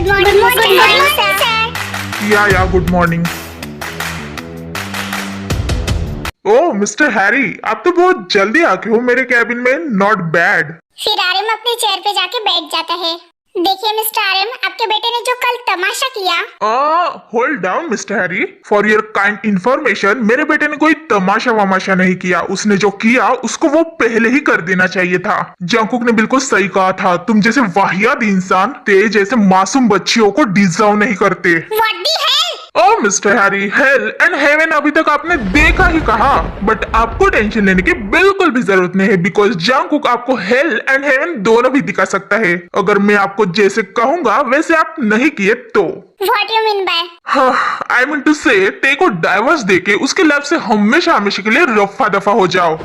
Good morning, sir. या good morning. ओह mister Harry, आप तो बहुत जल्दी आके हो मेरे कैबिन में। Not bad. फिर आर्यन अपने चेयर पे जाके बैठ जाता है। देखिए मिस्टर आर्यन, आपके बेटे ने जो कल तमाशा किया। Hold down mister Harry, for your kind information, मेरे बेटे ने कोई तमाशा वमाशा नहीं किया। उसने जो किया उसको वो पहले ही कर देना चाहिए था। जंकुक ने बिल्कुल सही कहा था, तुम जैसे वाहियात इंसान तेज जैसे मासूम बच्चियों को डिजर्व नहीं करते। What the hell? Oh mister Harry, hello and heaven अभी तक आपने देखा ही कहा, बट आपको टेंशन लेने की बिल्कुल भी जरूरत नहीं है, बिकॉज जंकुक आपको हेल एंड हेवन दोनों भी दिखा सकता है। अगर मैं आपको जैसे कहूंगा वैसे आप नहीं किए तो। What you mean by? I mean to say Tae को डाइवर्स देके उसके लाइफ से हमेशा हमेशा के लिए रफा दफा हो जाओ। एक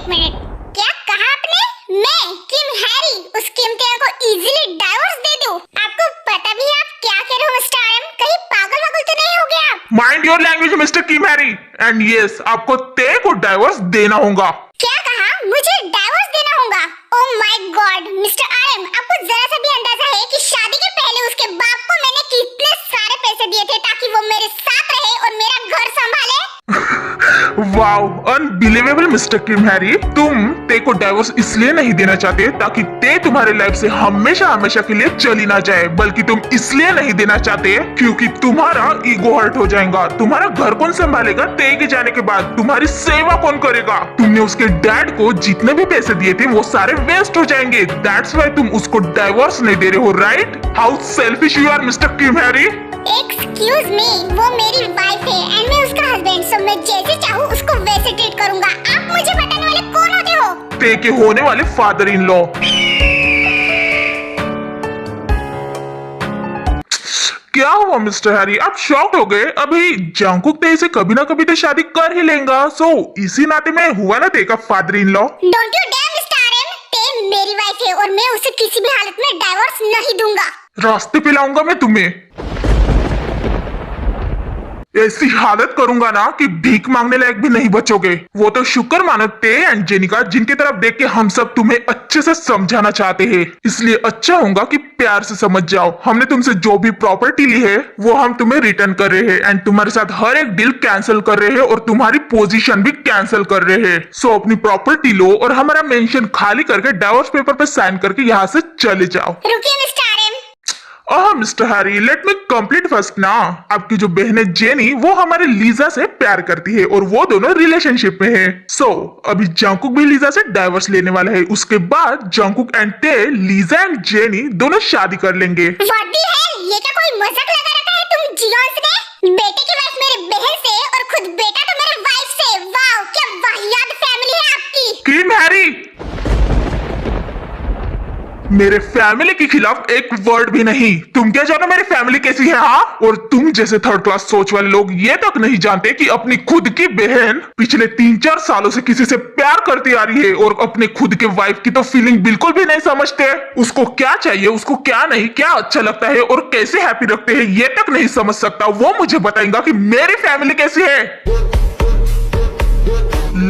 मिनट, क्या कहा आपने? मैं किम हैरी उस किमतिया को इजीली डाइवोर्स दे दूं? आपको पता भी है आप क्या कह रहे हो मिस्टर आर्यन? कहीं पागल वागल तो नहीं हो गया आप? Mind your language mister Kim Harry, and yes आपको ते को डाइवर्स देना होगा। क्या कहा? मुझे डाइवोर्स देना होगा? Oh my God mister Aryan, आपको जरा सा भी अंदाजा है कि शादी के पहले उसके बाप को मैंने कितने सारे पैसे दिए थे ताकि वो मेरे साथ रहे और मेरा घर संभाले? Wow, unbelievable mister Kim Harry, तुम ते को डाइवोर्स इसलिए नहीं देना चाहते ताकि ते तुम्हारे लाइफ से हमेशा हमेशा के लिए चली ना जाए, बल्कि तुम इसलिए नहीं देना चाहते क्योंकि तुम्हारा ईगो हर्ट हो जाएगा। तुम्हारा घर कौन संभालेगा? ते के जाने के बाद तुम्हारी सेवा कौन करेगा? तुमने उसके डैड को जितने भी पैसे दिए थे वो सारे वेस्ट हो जाएंगे। दैट्स व्हाई तुम उसको डाइवोर्स नहीं दे रहे हो, right? How selfish you are mister Kim Harry. Excuse me, वो मेरी वाइफ है एंड मैं उसका हस्बैंड, सो मैं जैसे चाहूँ उसको वैसे ट्रीट करूंगा। आप मुझे बताने वाले कौन होते हो? ते के होने वाले फादर इन लॉ। क्या हुआ मिस्टर हैरी, आप शॉक्ड हो गए? अभी जंकुक ते से कभी ना कभी तो शादी कर ही लेगा, सो इसी नाते में हुआ ना ते का father in law. Don't you dare mister Aryan, Tae मेरी वाइफ है और मैं उसे किसी भी हालत में डाइवोर्स नहीं दूंगा। रास्ते पे लाऊंगा मैं तुम्हें, ऐसी हालत करूंगा ना कि भीख मांगने लायक भी नहीं बचोगे। वो तो शुक्र मानो ते एंड जेनिका, जिनकी तरफ देख के हम सब तुम्हें अच्छे से समझाना चाहते हैं। इसलिए अच्छा होगा कि प्यार से समझ जाओ। हमने तुमसे जो भी प्रॉपर्टी ली है वो हम तुम्हें रिटर्न कर रहे हैं एंड तुम्हारे साथ हर एक डील कैंसिल कर रहे हैं और तुम्हारी पोजीशन भी कैंसिल कर रहे हैं। सो अपनी प्रॉपर्टी लो और हमारा मेंशन खाली करके डाइवोर्स पेपर पे साइन करके यहाँ से चले जाओ। रुकिए mister Aryan. Mister Harry, let me complete first ना। आपकी जो बहन है जेनी वो हमारे लीजा से प्यार करती है और वो दोनों रिलेशनशिप में है। सो अभी जंकुक भी लीजा से डाइवोर्स लेने वाला है। उसके बाद जंकुक एंड ते, लीजा एंड जेनी दोनों शादी कर लेंगे। What the hell? ये क्या कोई मजाक लगा रखा है तुम जियोस ने? बेटे की वाइफ मेरे बहन से और खुद बेटा तो मेरे वाइफ से। वाओ, क्या वाहियात फैमिली है आपकी। किम हैरी, मेरे फैमिली के खिलाफ एक वर्ड भी नहीं। तुम क्या जानो मेरी फैमिली कैसी है? हाँ, और तुम जैसे थर्ड क्लास सोच वाले लोग ये तक नहीं जानते कि अपनी खुद की बहन पिछले 3-4 सालों से किसी से प्यार करती आ रही है और अपने खुद के वाइफ की तो फीलिंग बिल्कुल भी नहीं समझते। उसको क्या चाहिए, उसको क्या नहीं, क्या अच्छा लगता है और कैसे हैप्पी रखते हैं ये तक नहीं समझ सकता। वो मुझे बताएगा कि मेरी फैमिली कैसी है।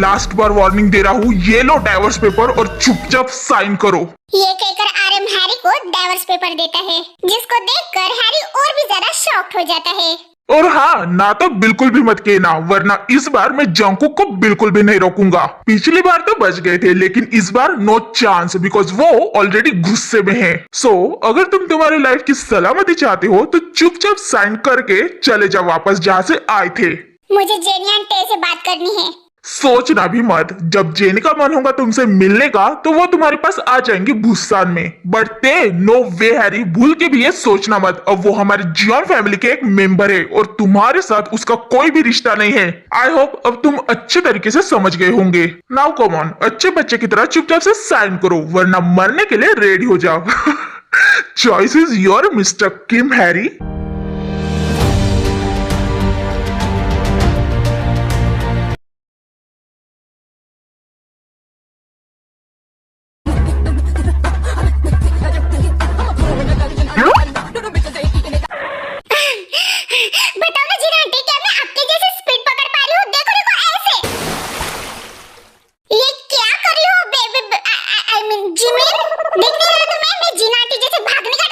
लास्ट बार वार्निंग दे रहा हूँ, ये लो डाइवोर्स पेपर और चुपचाप साइन करो। ये कहकर आर्यन हैरी को डाइवोर्स पेपर देता है, जिसको देखकर हैरी और भी ज्यादा शॉक्ड हो जाता है। और हाँ, ना तो बिल्कुल भी मत कहना, वरना इस बार मैं जंकुक को बिल्कुल भी नहीं रोकूंगा। पिछली बार तो बच गए थे लेकिन इस बार नो चांस, बिकॉज वो ऑलरेडी गुस्से में है। सो अगर तुम तुम्हारी लाइफ की सलामती चाहते हो तो चुपचाप साइन करके चले जाओ वापस जहाँ से आए थे। मुझे जेनी एंड ते से बात करनी है। सोचना भी मत, जब जेनी का मन होगा तुमसे मिलने का तो वो तुम्हारे पास आ जाएंगे भूसान में। बट ते, नो वे हैरी, भूल के भी ये सोचना मत। अब वो हमारे जियोन फैमिली के एक मेंबर है और तुम्हारे साथ उसका कोई भी रिश्ता नहीं है। आई होप अब तुम अच्छे तरीके से समझ गए होंगे। नाउ कम ऑन, अच्छे बच्चे की तरह चुपचाप से साइन करो वरना मरने के लिए रेडी हो जाओ। Choice is your mister Kim Harry. बताओ ना जीना आंटी, क्या मैं आपके जैसे स्पीड पकड़ पा रही हूँ? देखो देखो ऐसे। ये क्या कर रही हो बेबी? आई मीन जिमी, देख नहीं रहा तुम्हें मैं जीना आंटी जैसे भागने का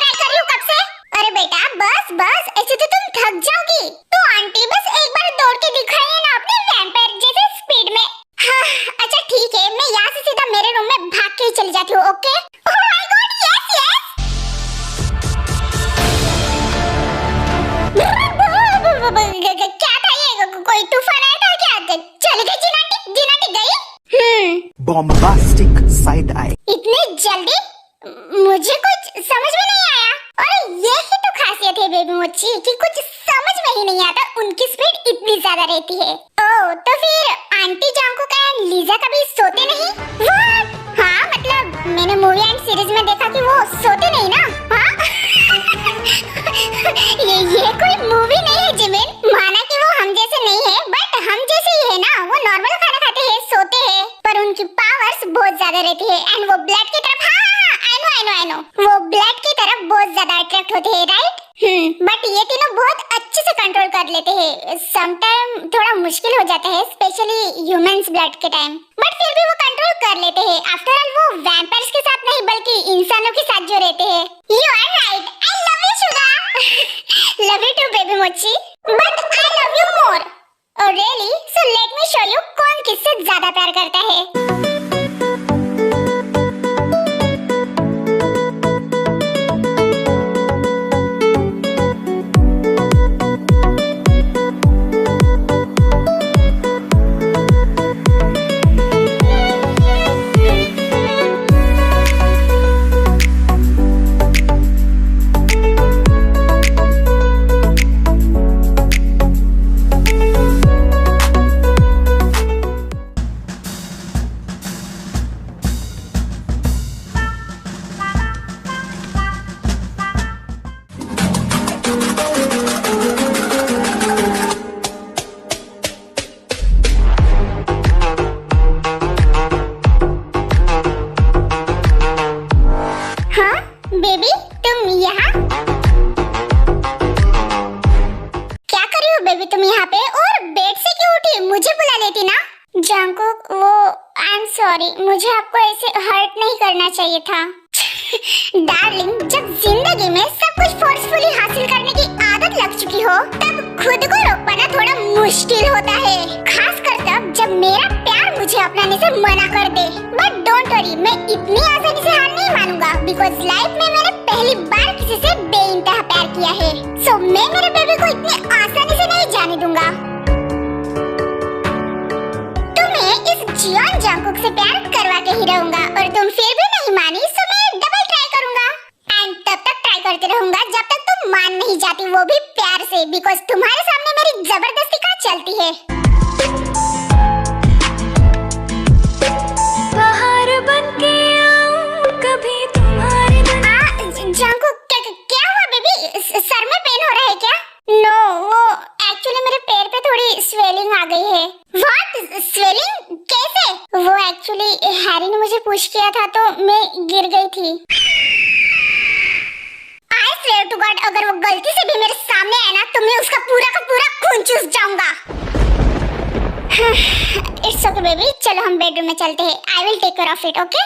bombastic side eye. इतनी जल्दी? मुझे कुछ समझ में नहीं आया। और यही तो खासियत है बेबी मोची कि कुछ समझ में ही नहीं आता, उनकी स्पीड इतनी ज्यादा रहती है। ओह, तो फिर आंटी जांकुक एंड लीजा कभी सोते नहीं? What? हाँ, मतलब मैंने मूवी एंड सीरीज में देखा कि वो सोते नहीं ना। हाँ? ये कोई मूवी नहीं है जिमिन। माना कि वो हम जैसे नहीं है, बट हम जैसे ही है ना। वो नॉर्मल खाना खाते हैं, सोते हैं, पर उनकी पावर्स बहुत ज्यादा रहती है एंड वो ब्लड की तरफ, आई नो वो ब्लड की तरफ बहुत ज्यादा अट्रैक्ट होते हैं, राइट? बट ये तीनों बहुत अच्छे से कंट्रोल कर लेते हैं। समटाइम थोड़ा मुश्किल हो जाता है, स्पेशली ह्यूमंस ब्लड के टाइम, बट फिर भी वो कंट्रोल कर लेते हैं। आफ्टर ऑल वो वैम्पायर्स के साथ नहीं बल्कि इंसानों के साथ जो रहते हैं। You are right, I love you Suga. Love you too baby Mochi, but I love you more. Oh really? So let me show you कौन किससे ज्यादा प्यार करता है। बेबी तुम यहाँ क्या कर रही हो? बेबी तुम यहाँ पे, और बेड से क्यों उठी? मुझे बुला लेती ना। जंकुक, वो आई एम सॉरी, मुझे आपको ऐसे हर्ट नहीं करना चाहिए था। डार्लिंग, जब जिंदगी में सब कुछ फोर्सफुली हासिल करने की आदत लग चुकी हो, तब खुद को रोक पाना थोड़ा मुश्किल होता है, खासकर तब जब मेरा प्यार मुझे अपनाने से मना कर दे। बट डोंट वरी, मैं इतनी आसानी से हार नहीं मानूंगा, बिकॉज लाइफ में मैंने पहली बार किसी से बेइंतहा प्यार किया है। सो मैं मेरे बेबी को इतनी आसानी से नहीं जाने दूंगा। तुम्हें इस जियोन जंकुक से प्यार करवा के ही रहूंगा, और तुम फिर भी नहीं मानी, सो मैं डबल ट्राई करूंगा एंड तब तक ट्राई करते रहूंगा जब तक तुम मान नहीं जाती, वो भी प्यार से, बिकॉज तुम्हारे सामने मेरी जबरदस्ती कहाँ चलती है। बाहर बनके आऊं कभी तुम्हारे जंकुक, क्या हुआ बेबी? सर में पेन हो रहा है क्या? नो, वो एक्चुअली मेरे पैर पे थोड़ी स्वेलिंग आ गई है। व्हाट? स्वेलिंग कैसे? वो एक्चुअली हैरी ने मुझे पुश किया था तो मैं गिर गई थी। आई स्वेयर टू गॉड, अगर वो गलती से भी मेरे सामने आया ना तो मैं उसका पूरा का पूरा खून चूस जाऊंगा। इट्स ओके बेबी, चलो हम बेडरूम में चलते हैं। I will take care of it, okay?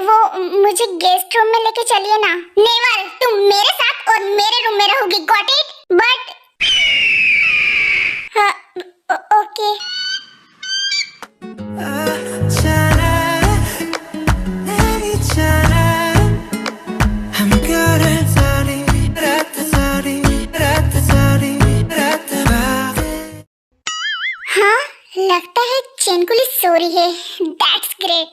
वो मुझे गेस्ट रूम में लेके चलिए ना। नेवर, तुम मेरे साथ और मेरे रूम में रहोगी, गॉट इट? But okay. हाँ, लगता है चेनकुली सो रही है। That's great.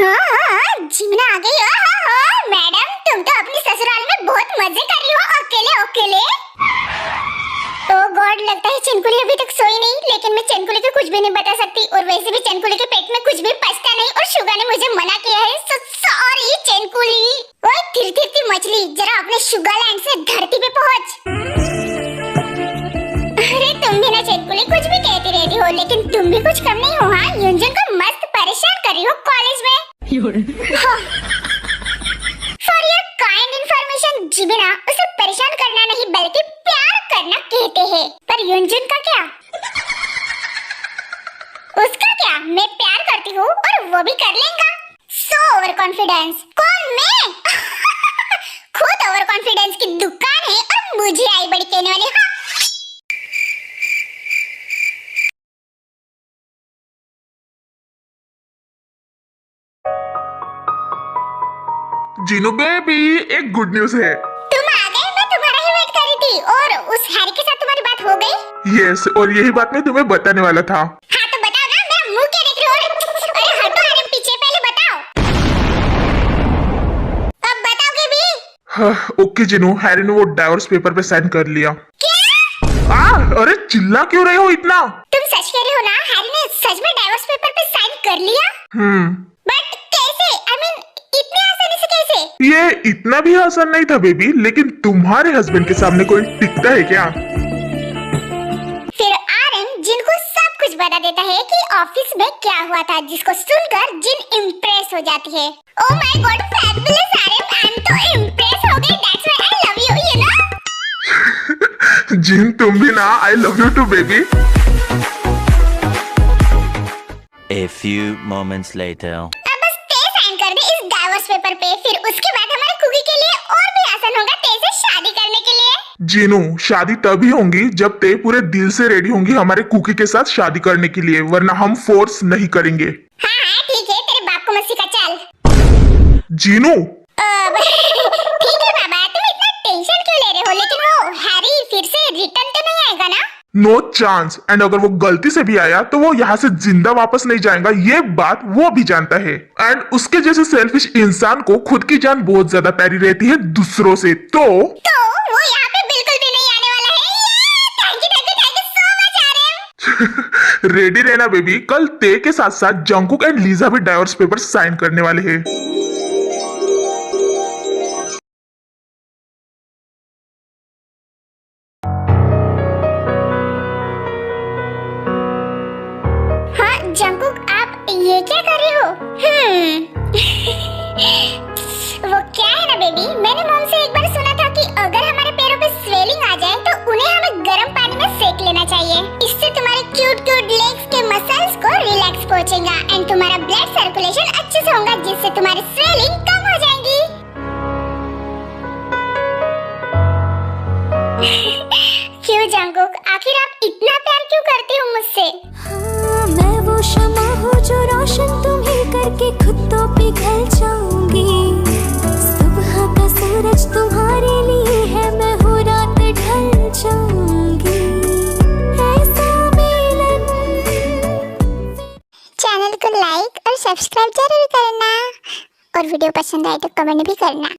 हाँ, जिमना आ गई। मैडम, तुम तो अपनी ससुराल में बहुत मजे कर रही हो अकेले अकेले। ओह गॉड, लगता है चेनकुली अभी तक सोई नहीं, लेकिन मैं चेनकुली को कुछ भी नहीं बता सकती, और वैसे भी चेनकुली के पेट में कुछ भी पचता नहीं, और शुगा ने मुझे मना किया है। So sorry Chenkuli. ओए थिरथिरती मछली, जरा अपने शुगालैंड से धरती पे पहुंच। अरे तुम भी ना चेनकुली कुछ भी कहती रहती हो, लेकिन तुम भी कुछ कम नहीं हो। हाँ, युंजन को मस्त परेशान कर रही हो कॉलेज में। फॉर योर काइंड इन्फॉर्मेशन जिबिना, उसे परेशान करना नहीं बल्कि प्यार करना कहते हैं। पर युंजन का क्या? उसका क्या? मैं प्यार करती हूँ और वो भी कर लेगा। So over confidence. कौन? मैं? खुद ओवर कॉन्फिडेंस की दुकान है और मुझे आई बड़ी कहने वाली। हाँ, जीनू बेबी, एक गुड न्यूज है। तुम आ गए, मैं तुम्हारा ही वेट कर रही थी। और उस हैरी के साथ तुम्हारी बात हो गई? यस, और यही बात मैं तुम्हें बताने वाला था। हाँ तो बताओ ना, मेरा ओके जिनू, हैरी ने वो डाइवोर्स पेपर पे साइन कर लिया। क्या? अरे चिल्ला क्यों रहे हो इतना? तुम सच कह रहे हो ना? हैरी ने सच में डाइवोर्स पेपर पे साइन कर लिया? बट कैसे? आई मीन इतने आसानी से कैसे? ये इतना भी आसान नहीं था बेबी, लेकिन तुम्हारे हस्बैंड के सामने कोई टिकता है क्या? फिर आर्यन जिनको सब कुछ बता देता है कि ऑफिस में क्या हुआ था, जिसको सुनकर जिन इम्प्रेस हो जाती है। Oh my god, fabulous Aryan, I am तो इम्प्रेस हो गई, that's why I love you, you know. Jin तुम भी ना, I love you too baby. A few moments later. अब बस ते साइन कर दे इस डाइवोर्स पेपर पे, फिर उसके बाद हमारे कुकी के लिए और भी आसान होगा ते से शादी करने के लिए। जीनू, शादी तभी होंगी जब ते पूरे दिल से रेडी होंगी हमारे कुकी के साथ शादी करने के लिए, वरना हम फोर्स नहीं करेंगे। हाँ हाँ ठीक है, तेरे बाप को मत सिखा, चल। जीनू ठीक है बाबा, तुम इतना टेंशन क्यों ले रहे हो? लेकिन वो हैरी फिर से रिटर्न तो नहीं आएगा ना? नो चांस, एंड अगर वो गलती से भी आया तो वो यहाँ से जिंदा वापस नहीं जाएगा, ये बात वो भी जानता है। एंड उसके जैसे सेल्फिश इंसान को खुद की जान बहुत ज्यादा प्यारी रहती है दूसरों से, तो वो यहाँ पे बिल्कुल भी नहीं आने वाला है। Thank you so much Aryan. Ready रहना बेबी, कल ते के साथ साथ जंकुक एंड लीजा भी डाइवोर्स पेपर साइन करने वाले हैं। जंकुक, आप ये क्या कर रहे हो? वो क्या है ना बेबी, मैंने मॉम से एक बार सुना था कि अगर हमारे पैरों पे स्वेलिंग आ जाए तो उन्हें हमें गर्म पानी में सेक लेना चाहिए। इससे तुम्हारे क्यूट क्यूट लेग्स के मसल्स को रिलैक्स पहुंचेगा एंड तुम्हारा ब्लड सर्कुलेशन अच्छे से होगा, जिससे तुम्हारी स्वेलिंग कम हो जाएगी। क्यों जंकुक, आखिर आप इतना प्यार क्यों करते हो मुझसे? हाँ, मैं वो शमा हूँ जो रोशन तुम्हें करके खुद तो पिघल जाऊंगी। सुबह का सूरज तुम्हारे लिए है, मैं हूँ रात ढल जाऊंगी। ऐसा मिलन। चैनल को लाइक और सब्सक्राइब जरूर करना और वीडियो पसंद आए तो कमेंट भी करना।